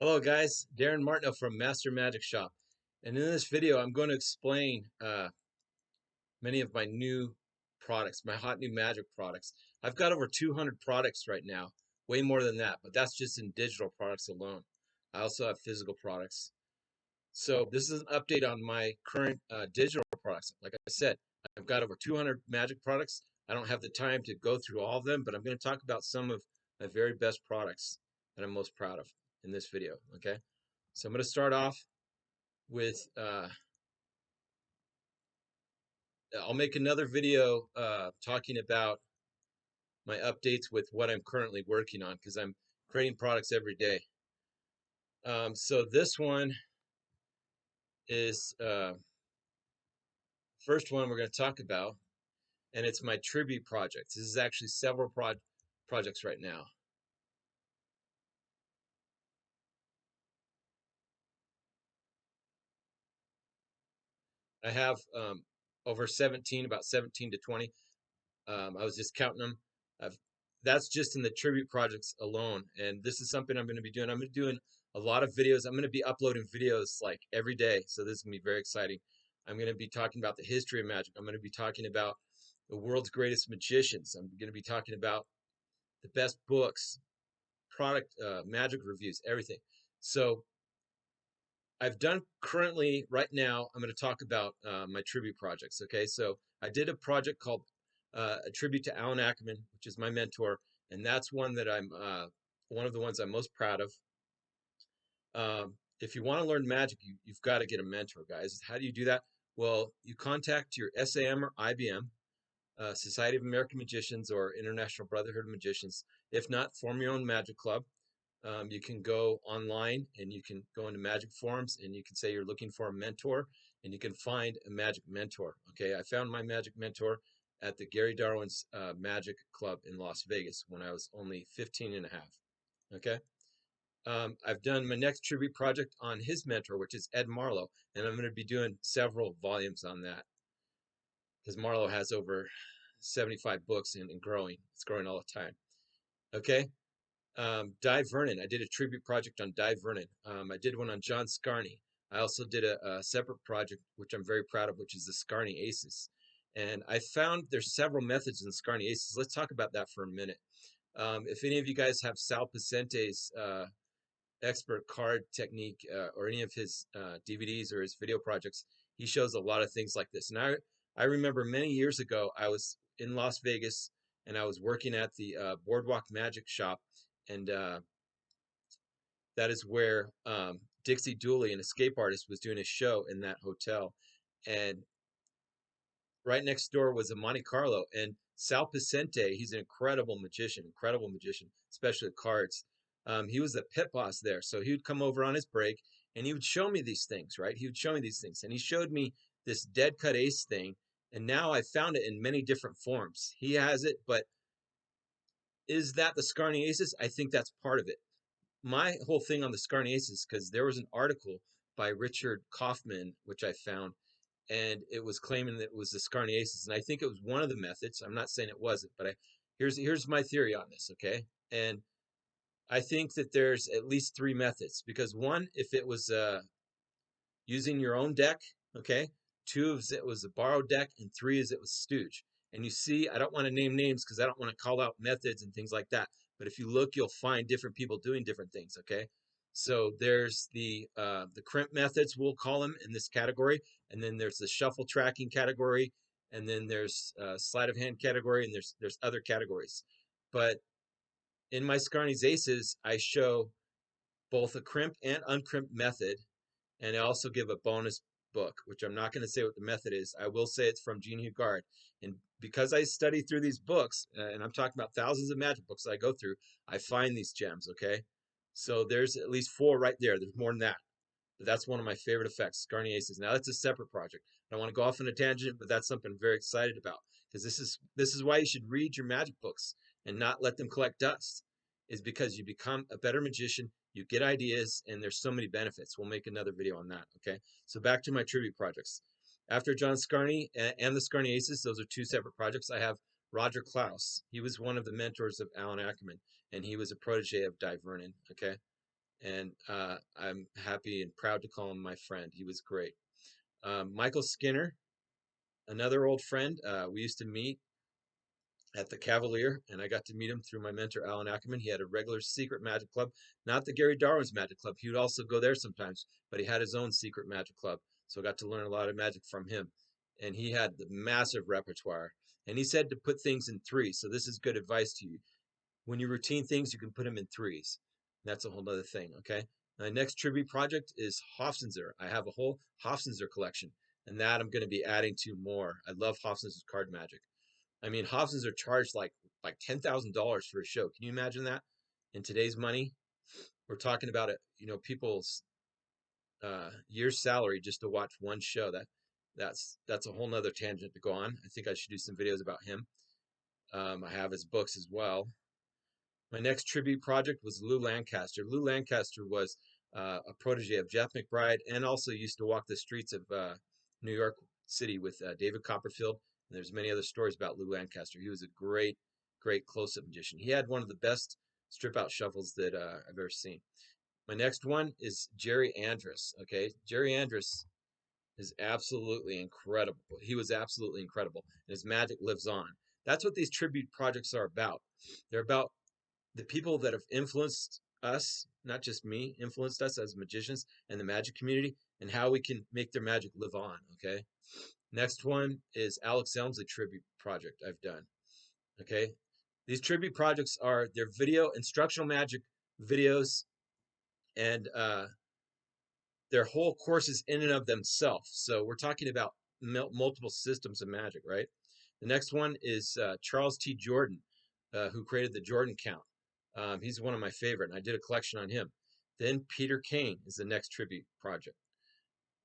Hello guys, Darin Martineau from Master Magic Shop. And in this video, I'm going to explain many of my new products, my hot new magic products. I've got over 200 products right now, way more than that, but that's just in digital products alone. I also have physical products. So this is an update on my current digital products. Like I said, I've got over 200 magic products. I don't have the time to go through all of them, but I'm going to talk about some of my very best products that I'm most proud of in this video, okay? So I'm going to start off with, I'll make another video talking about my updates with what I'm currently working on because I'm creating products every day. So this one is first one we're going to talk about, and it's my tribute project. This is actually several projects right now. I have over 17, about 17 to 20. I was just counting them. I've, that's just in the tribute projects alone. And this is something I'm going to be doing. I'm going to be doing a lot of videos. I'm going to be uploading videos like every day. So this is going to be very exciting. I'm going to be talking about the history of magic. I'm going to be talking about the world's greatest magicians. I'm going to be talking about the best books, product, magic reviews, everything. So I've done currently right now, I'm going to talk about my tribute projects. Okay. So I did a project called a tribute to Alan Ackerman, which is my mentor. And that's one that I'm one of the ones I'm most proud of. If you want to learn magic, you've got to get a mentor, guys. How do you do that? Well, you contact your SAM or IBM, Society of American Magicians or International Brotherhood of Magicians. If not, form your own magic club. You can go online and you can go into magic forums and you can say you're looking for a mentor and you can find a magic mentor. Okay, I found my magic mentor at the Gary Darwin's Magic Club in Las Vegas when I was only 15 and a half. Okay, I've done my next tribute project on his mentor, which is Ed Marlowe, and I'm going to be doing several volumes on that because Marlowe has over 75 books and growing. It's growing all the time. Okay, Di Vernon. I did a tribute project on Di Vernon. I did one on John Scarney. I also did a separate project, which I'm very proud of, which is the Scarney Aces. And I found there's several methods in Scarney Aces. Let's talk about that for a minute. If any of you guys have Sal Pacente's expert card technique or any of his DVDs or his video projects, he shows a lot of things like this. And I remember many years ago, I was in Las Vegas and I was working at the Boardwalk Magic Shop, and that is where Dixie Dooley, an escape artist, was doing a show in that hotel. And right next door was a Monte Carlo. And Sal Pacente, he's an incredible magician, especially cards. He was the pit boss there. So he would come over on his break and he would show me these things, right? He would show me these things. And he showed me this dead cut ace thing. And now I found it in many different forms. He has it, but is that the Scarney Aces? I think that's part of it. My whole thing on the Scarney Aces, because there was an article by Richard Kaufman, which I found, and it was claiming that it was the Scarney Aces, and I think it was one of the methods. I'm not saying it wasn't, but here's my theory on this, okay? And I think that there's at least three methods because one, if it was using your own deck, okay? Two is it was a borrowed deck, and three is it was stooge. And you see, I don't want to name names because I don't want to call out methods and things like that. But if you look, you'll find different people doing different things. Okay, so there's the crimp methods, we'll call them in this category, and then there's the shuffle tracking category, and then there's sleight of hand category, and there's other categories. But in my Scarney's Aces, I show both a crimp and uncrimp method, and I also give a bonus book, which I'm not going to say what the method is. I will say it's from Jean Hugard. And because I study through these books, and I'm talking about thousands of magic books I go through, I find these gems, okay? So there's at least four right there. There's more than that. But that's one of my favorite effects, Scarney Aces. Now that's a separate project. I don't want to go off on a tangent, but that's something I'm very excited about because this is why you should read your magic books and not let them collect dust. Is because you become a better magician, you get ideas, and there's so many benefits. We'll make another video on that. Okay, so back to my tribute projects. After John Scarney and the Scarney Aces, those are two separate projects. I have Roger Klaus. He was one of the mentors of Alan Ackerman, and he was a protege of Di Vernon. Okay, and I'm happy and proud to call him my friend. He was great. Michael Skinner, another old friend. We used to meet at the Cavalier, and I got to meet him through my mentor, Alan Ackerman. He had a regular secret magic club, not the Gary Darwin's magic club. He would also go there sometimes, but he had his own secret magic club. So I got to learn a lot of magic from him. And he had the massive repertoire. And he said to put things in threes. So this is good advice to you. When you routine things, you can put them in threes. That's a whole other thing, okay? My next tribute project is Hofzinser. I have a whole Hofzinser collection, and that I'm going to be adding to more. I love Hofzinser's card magic. I mean, Hofzinser charged like $10,000 for a show. Can you imagine that? In today's money, we're talking about it. You know, people's year's salary just to watch one show. That's a whole nother tangent to go on. I think I should do some videos about him. I have his books as well. My next tribute project was Lou Lancaster. Lou Lancaster was a protege of Jeff McBride and also used to walk the streets of New York City with David Copperfield. And there's many other stories about Lou Lancaster. He was a great, great close-up magician. He had one of the best strip-out shuffles that I've ever seen. My next one is Jerry Andrus. Okay, Jerry Andrus is absolutely incredible. He was absolutely incredible, and his magic lives on. That's what these tribute projects are about. They're about the people that have influenced us, not just me, influenced us as magicians and the magic community, and how we can make their magic live on. Okay. Next one is Alex Elmsley tribute project I've done. Okay. These tribute projects are their video instructional magic videos, and their whole courses in and of themselves. So we're talking about multiple systems of magic, right? The next one is Charles T. Jordan, who created the Jordan count. He's one of my favorite, and I did a collection on him. Then Peter Kane is the next tribute project.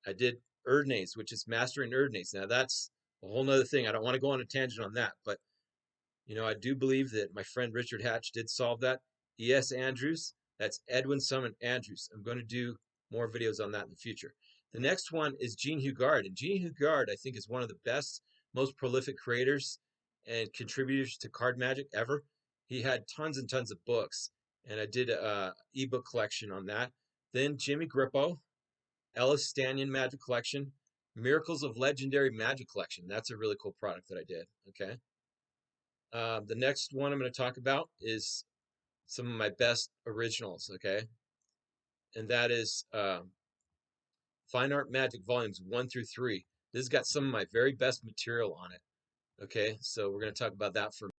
I did Erdnase, which is mastering Erdnase. Now that's a whole nother thing. I don't want to go on a tangent on that, but you know, I do believe that my friend Richard Hatch did solve that. E.S. Andrews, that's Edwin Summon Andrews. I'm going to do more videos on that in the future. The next one is Jean Hugard. And Jean Hugard, I think, is one of the best, most prolific creators and contributors to card magic ever. He had tons and tons of books, and I did a ebook collection on that. Then Jimmy Grippo, Ellis Stanion Magic Collection, Miracles of Legendary Magic Collection. That's a really cool product that I did. Okay. The next one I'm going to talk about is some of my best originals, okay? And that is Fine Art Magic Volumes 1 through 3. This has got some of my very best material on it, okay? So we're going to talk about that for